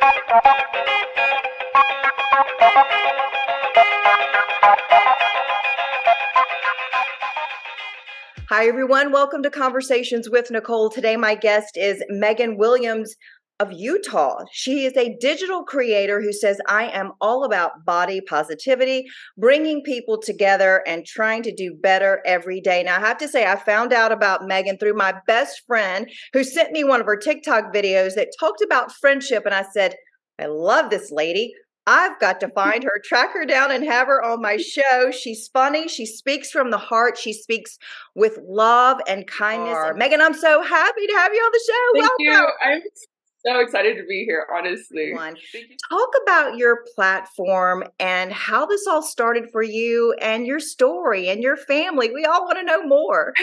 Hi, everyone. Welcome to Conversations with Nicole. Today, my guest is Megan Williams of Utah. She is a digital creator who says, I am all about body positivity, bringing people together and trying to do better every day. Now, I have to say, I found out about Megan through my best friend who sent me one of her TikTok videos that talked about friendship. And I said, I love this lady. I've got to find her, track her down, and have her on my show. She's funny. She speaks from the heart. She speaks with love and kindness. Megan, I'm so happy to have you on the show. Thank Welcome. you. I'm so excited to be here, honestly. Talk about your platform and how this all started for you and your story and your family. We all want to know more.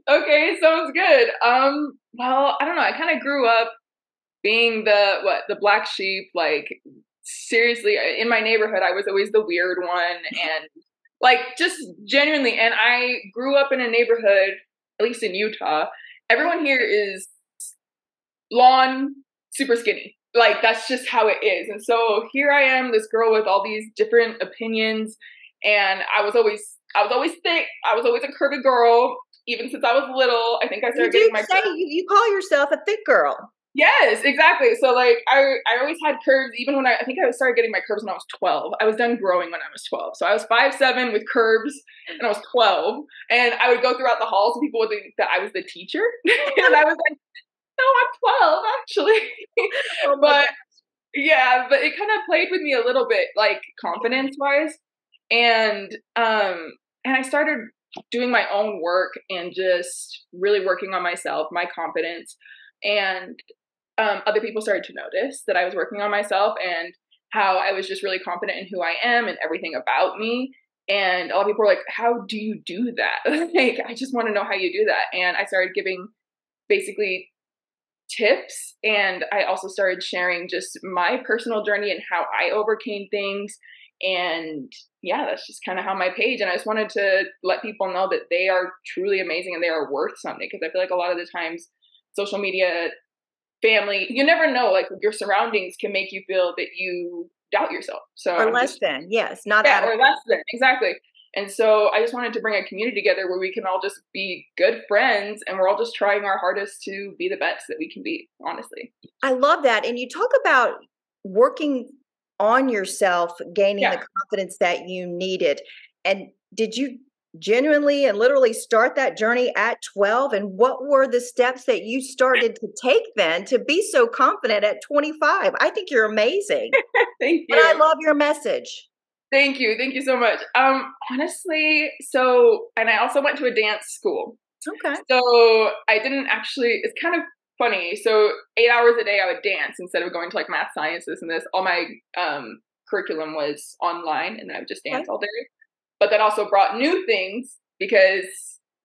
Okay, sounds good. Well, I don't know. I kind of grew up being the black sheep, like seriously, in my neighborhood, I was always the weird one and like just genuinely. And I grew up in a neighborhood, at least in Utah, everyone here is blonde, super skinny. Like that's just how it is. And so here I am, this girl with all these different opinions. And I was always thick. I was always a curvy girl, even since I was little. I think I started getting my curves. You call yourself a thick girl. Yes, exactly. So like I always had curves, even when I think I started getting my curves when I was 12. I was done growing when I was 12. So I was 5'7" with curves and I was 12. And I would go throughout the halls and people would think that I was the teacher. And I was like, no, I'm 12 actually. But yeah, but it kind of played with me a little bit, like confidence wise. And I started doing my own work and just really working on myself, my confidence. And other people started to notice that I was working on myself and how I was just really confident in who I am and everything about me. And a lot of people were like, how do you do that? Like, I just want to know how you do that. And I started giving basically tips. And I also started sharing just my personal journey and how I overcame things. And yeah, that's just kind of how my page. And I just wanted to let people know that they are truly amazing and they are worth something. Because I feel like a lot of the times social media, family, you never know, like your surroundings can make you feel that you doubt yourself. So or less than, yes, not yeah, or less than, exactly. And so I just wanted to bring a community together where we can all just be good friends and we're all just trying our hardest to be the best that we can be, honestly. I love that. And you talk about working on yourself, gaining the confidence that you needed. And did you genuinely and literally start that journey at 12? And what were the steps that you started to take then to be so confident at 25? I think you're amazing. Thank you. And I love your message. Thank you. Thank you so much. Honestly, and I also went to a dance school. Okay. So I didn't actually, it's kind of funny. So 8 hours a day I would dance instead of going to like math, science, this and this. All my curriculum was online and then I would just dance all day. But that also brought new things because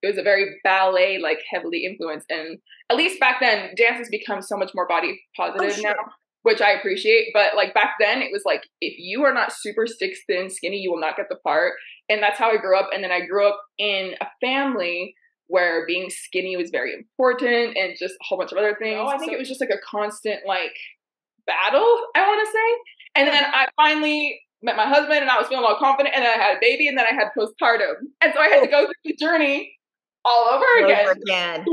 it was a very ballet, like heavily influenced. And at least back then, dance has become so much more body positive now, which I appreciate. But like back then, it was like, if you are not super stick thin, skinny, you will not get the part. And that's how I grew up. And then I grew up in a family where being skinny was very important and just a whole bunch of other things. I think it was just like a constant like battle, I want to say. And then I finally met my husband and I was feeling all confident and then I had a baby and then I had postpartum. And so I had to go through the journey all over again.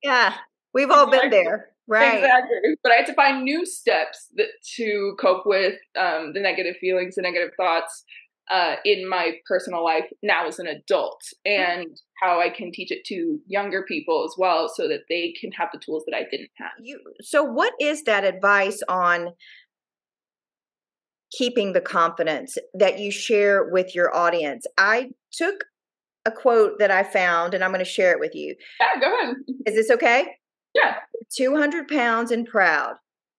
Yeah. We've all been there. Right. Exactly. But I had to find new steps to cope with the negative feelings, the negative thoughts in my personal life now as an adult and how I can teach it to younger people as well so that they can have the tools that I didn't have. So what is that advice on keeping the confidence that you share with your audience? I took a quote that I found and I'm going to share it with you. Yeah, go ahead. Is this okay? Yeah. 200 pounds and proud.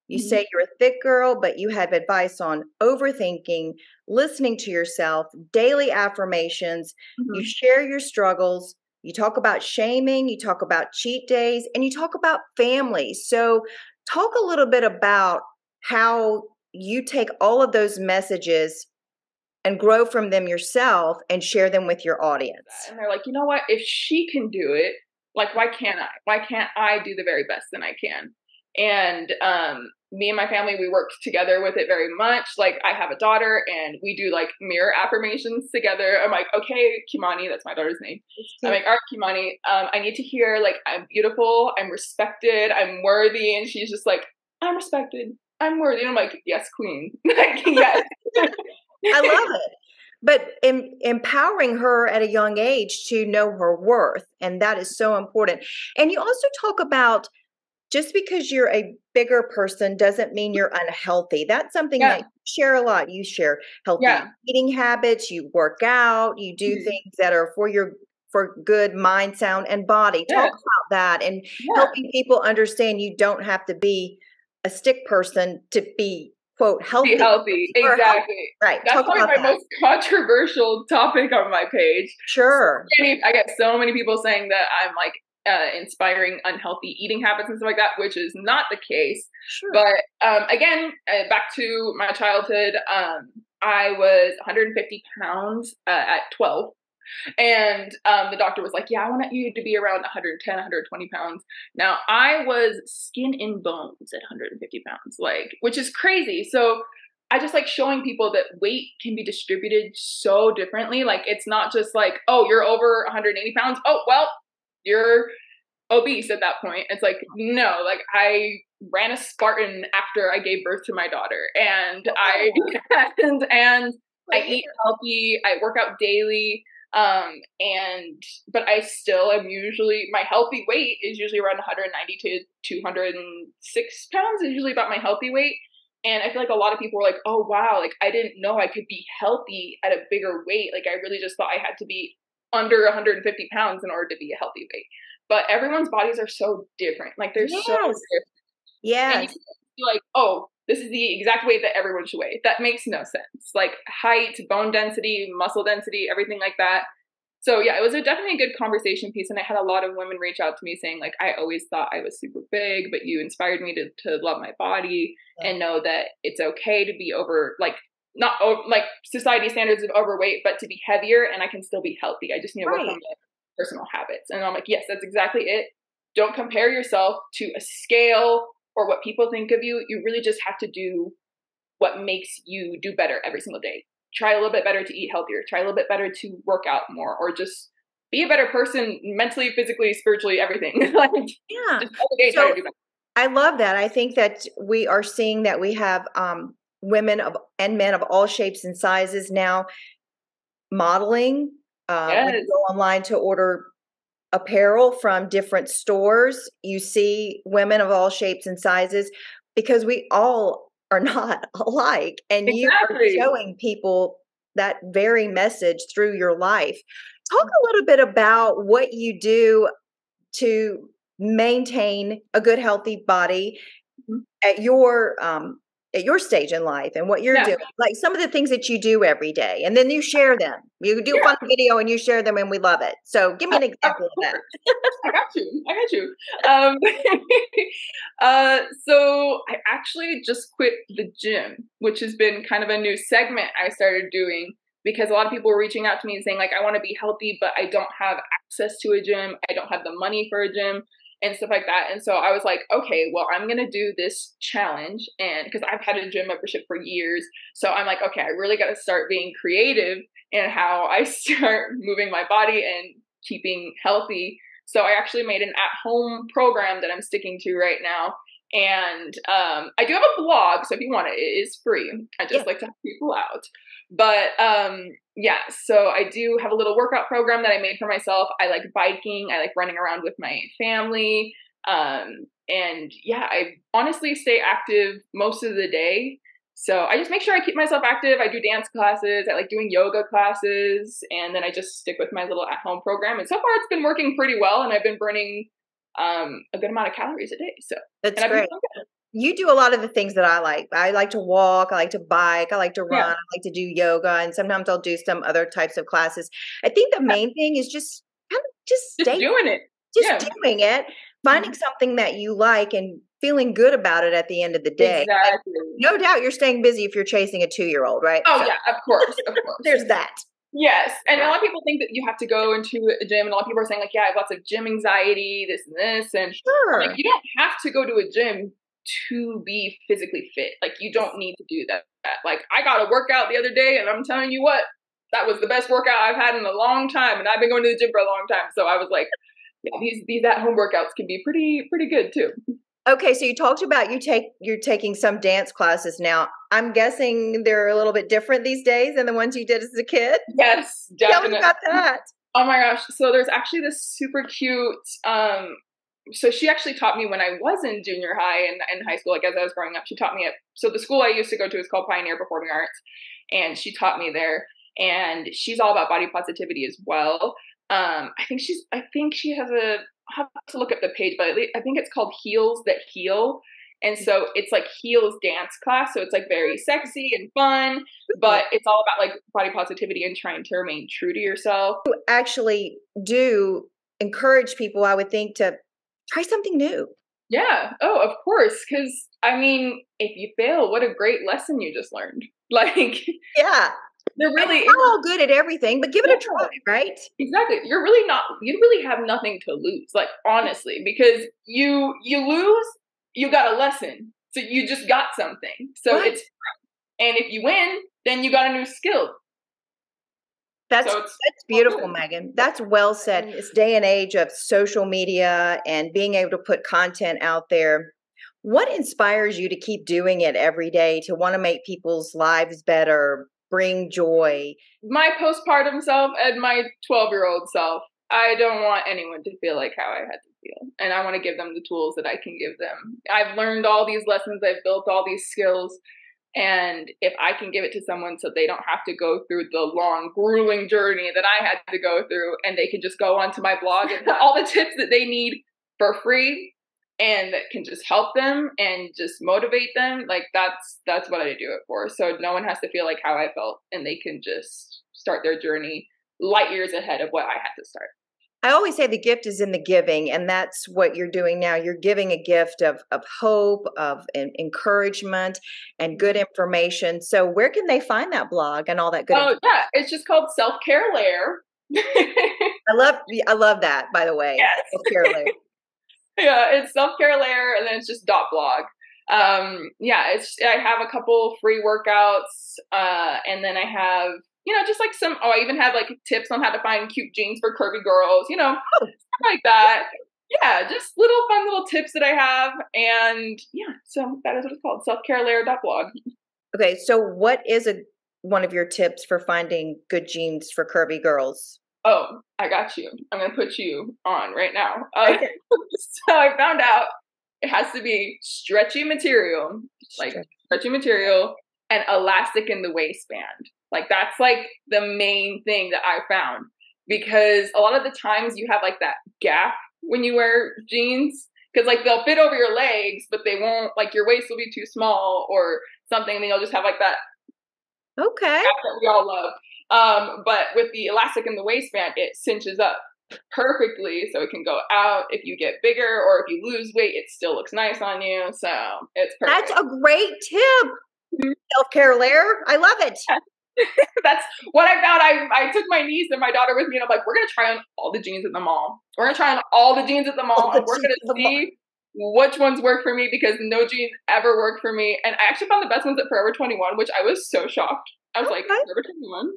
You say you're a thick girl, but you have advice on overthinking, listening to yourself, daily affirmations. You share your struggles. You talk about shaming. You talk about cheat days and you talk about family. So talk a little bit about how you take all of those messages and grow from them yourself and share them with your audience. And they're like, you know what? If she can do it, like, why can't I? Why can't I do the very best that I can? And me and my family, we worked together with it very much. Like, I have a daughter and we do like mirror affirmations together. I'm like, okay, Kimani, that's my daughter's name. I'm like, all right, Kimani, I need to hear like, I'm beautiful, I'm respected, I'm worthy. And she's just like, I'm respected, I'm worthy. And I'm like, yes, queen. Like, yes. I love it. But empowering her at a young age to know her worth. And that is so important. And you also talk about just because you're a bigger person doesn't mean you're unhealthy. That's something that you share a lot. You share healthy eating habits, you work out, you do things that are for good mind, sound, and body. Talk about that and helping people understand you don't have to be a stick person to be, quote, healthy. Be healthy. Exactly. Right. That's probably my most controversial topic on my page. Sure. I get so many people saying that I'm like inspiring unhealthy eating habits and stuff like that, which is not the case. Sure. But again, back to my childhood, I was 150 pounds at 12. And the doctor was like, yeah, I want you to be around 110, 120 pounds. Now, I was skin and bones at 150 pounds, like, which is crazy. So I just like showing people that weight can be distributed so differently. Like, it's not just like, oh, you're over 180 pounds. Oh, well, you're obese at that point. It's like, no, like I ran a Spartan after I gave birth to my daughter, and I eat healthy, I work out daily. But I still am usually, my healthy weight is usually around 190 to 206 pounds is usually about my healthy weight. And I feel like a lot of people were like, oh, wow, like I didn't know I could be healthy at a bigger weight. Like, I really just thought I had to be under 150 pounds in order to be a healthy weight. But everyone's bodies are so different. Like, they're so different. Yeah. And you can be like, oh, this is the exact weight that everyone should weigh. That makes no sense. Like, height, bone density, muscle density, everything like that. So yeah, it was definitely a good conversation piece. And I had a lot of women reach out to me saying like, I always thought I was super big, but you inspired me to love my body and know that it's okay to be over, like, not over, like society standards of overweight, but to be heavier and I can still be healthy. I just need to work on my personal habits. And I'm like, yes, that's exactly it. Don't compare yourself to a scale or what people think of you. You really just have to do what makes you do better every single day. Try a little bit better to eat healthier. Try a little bit better to work out more, or just be a better person mentally, physically, spiritually, everything. Like, yeah. Just every day try to do better. I love that. I think that we are seeing that we have women and men of all shapes and sizes now modeling. When you go online to order apparel from different stores, you see women of all shapes and sizes because we all are not alike. And you are showing people that very message through your life. Talk a little bit about what you do to maintain a good, healthy body at your stage in life and what you're doing, like some of the things that you do every day, and then you share them. You do a fun video and you share them, and we love it. So give me an example of that. I got you. So I actually just quit the gym, which has been kind of a new segment I started doing because a lot of people were reaching out to me and saying like, I want to be healthy, but I don't have access to a gym. I don't have the money for a gym and stuff like that. And so I was like, okay, well, I'm going to do this challenge. And because I've had a gym membership for years. So I'm like, okay, I really got to start being creative in how I start moving my body and keeping healthy. So I actually made an at-home program that I'm sticking to right now. And I do have a blog. So if you want it, it is free. I just like to help people out. But yeah, so I do have a little workout program that I made for myself. I like biking. I like running around with my family. And yeah, I honestly stay active most of the day. So I just make sure I keep myself active. I do dance classes. I like doing yoga classes. And then I just stick with my little at-home program. And so far it's been working pretty well. And I've been burning a good amount of calories a day. So that's great. You do a lot of the things that I like. I like to walk. I like to bike. I like to run. I like to do yoga. And sometimes I'll do some other types of classes. I think the main thing is just doing it. Just doing it. Finding something that you like and feeling good about it at the end of the day. Exactly. No doubt you're staying busy if you're chasing a 2-year-old, right? Oh, yeah, of course. There's that. Yes. And a lot of people think that you have to go into a gym, and a lot of people are saying like, yeah, I have lots of gym anxiety, this and this. And I'm like, you don't have to go to a gym to be physically fit. Like, you don't need to do that. Like, I got a workout the other day, and I'm telling you what, that was the best workout I've had in a long time, and I've been going to the gym for a long time. So I was like, yeah, these at-home workouts can be pretty good too. Okay, so you talked about you're taking some dance classes now. I'm guessing they're a little bit different these days than the ones you did as a kid. Yes, definitely. Tell me about that. Oh my gosh. So there's actually this super cute, so she actually taught me when I was in junior high and high school, like as I was growing up, she taught me so the school I used to go to is called Pioneer Performing Arts, and she taught me there, and she's all about body positivity as well. I think she has I'll have to look up the page, but I think it's called Heels That Heal. And so it's like heels dance class. So it's like very sexy and fun, but it's all about like body positivity and trying to remain true to yourself. You actually do encourage people, I would think, to try something new. Yeah. Oh, of course. Because I mean, if you fail, what a great lesson you just learned. Like, yeah, they're really not all good at everything, but give it a try, right? Exactly. You really have nothing to lose, like, honestly, because you lose, you got a lesson. So you just got something. So right. And if you win, then you got a new skill. That's beautiful, Megan. That's well said. In this day and age of social media and being able to put content out there, what inspires you to keep doing it every day, to want to make people's lives better, bring joy? My postpartum self and my 12-year-old self. I don't want anyone to feel like how I had to feel. And I want to give them the tools that I can give them. I've learned all these lessons. I've built all these skills. And if I can give it to someone so they don't have to go through the long, grueling journey that I had to go through, and they can just go onto my blog and put all the tips that they need for free and that can just help them and just motivate them, like that's what I do it for. So no one has to feel like how I felt, and they can just start their journey light years ahead of what I had to start. I always say the gift is in the giving, and that's what you're doing now. You're giving a gift of hope, of encouragement, and good information. So where can they find that blog and all that good information? Yeah, it's just called Self-Care Lair. I love that, by the way. Yes. Self-Care Lair. Yeah, it's Self-Care Lair, and then it's just .blog. Yeah, I have a couple free workouts, and then I have, just like I even have like tips on how to find cute jeans for curvy girls, stuff like that. Yeah, just fun little tips that I have. And yeah, so that is what it's called, selfcarelair.blog. Okay, so what is one of your tips for finding good jeans for curvy girls? Oh, I got you. I'm going to put you on right now. Okay. So I found out it has to be stretchy material, stretchy material and elastic in the waistband. Like, that's like the main thing that I found, because a lot of the times you have like that gap when you wear jeans, because like they'll fit over your legs, but they won't, like your waist will be too small or something, and then you'll just have like that gap that we all love. But with the elastic in the waistband, it cinches up perfectly, so it can go out if you get bigger, or if you lose weight, it still looks nice on you. So it's perfect. That's a great tip. Mm-hmm. Self-Care Lair. I love it. That's what I found. I took my niece and my daughter with me, and I'm like, we're going to try on all the jeans at the mall. We're going to try on all the jeans at the mall, and we're going to see which ones work for me, because no jeans ever worked for me. And I actually found the best ones at Forever 21, which I was so shocked. I was like, Forever 21?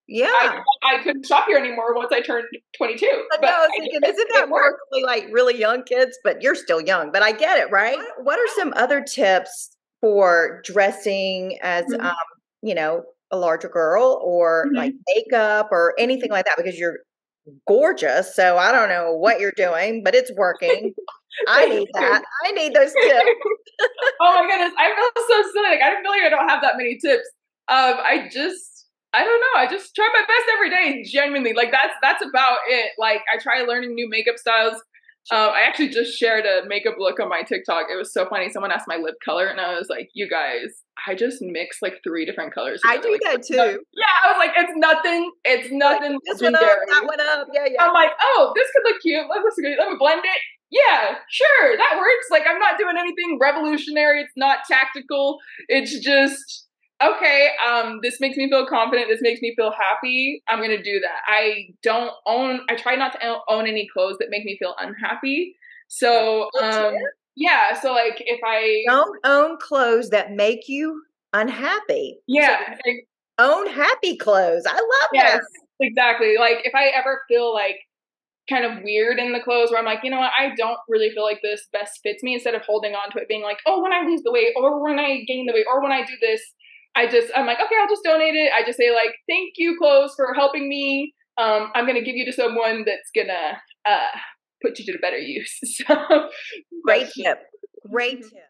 Yeah. I couldn't shop here anymore once I turned 22. But I was thinking, isn't that mostly like really young kids? But you're still young, but I get it, right? What are some other tips for dressing as, a larger girl, or like makeup or anything like that? Because you're gorgeous. So I don't know what you're doing, but it's working. I need that. I need those tips. Oh my goodness. I feel so silly. Like, I feel like I don't have that many tips. I don't know. I just try my best every day. Genuinely. Like, that's about it. Like, I try learning new makeup styles. I actually just shared a makeup look on my TikTok. It was so funny. Someone asked my lip color, and I was like, you guys, I just mixed like 3 different colors together. I do that too. Yeah, I was like, it's nothing. It's nothing. Like, this one up, that one up. Yeah. I'm like, oh, this could look cute. Let me blend it. Yeah, sure, that works. Like, I'm not doing anything revolutionary. It's not tactical. It's just, okay, this makes me feel confident. This makes me feel happy. I'm going to do that. I try not to own any clothes that make me feel unhappy. So, Yeah. So like if I Don't own clothes that make you unhappy. So yeah, own happy clothes. I love yes, that. exactly. Like if I ever feel like kind of weird in the clothes where I'm like, you know what, I don't really feel like this best fits me, instead of holding on to it being like, oh, when I lose the weight or when I gain the weight or when I do this, I'm like, okay, I'll just donate it. I just say like, thank you, clothes, for helping me. I'm gonna give you to someone that's gonna put you to better use. So Great that's just tip. Great tip.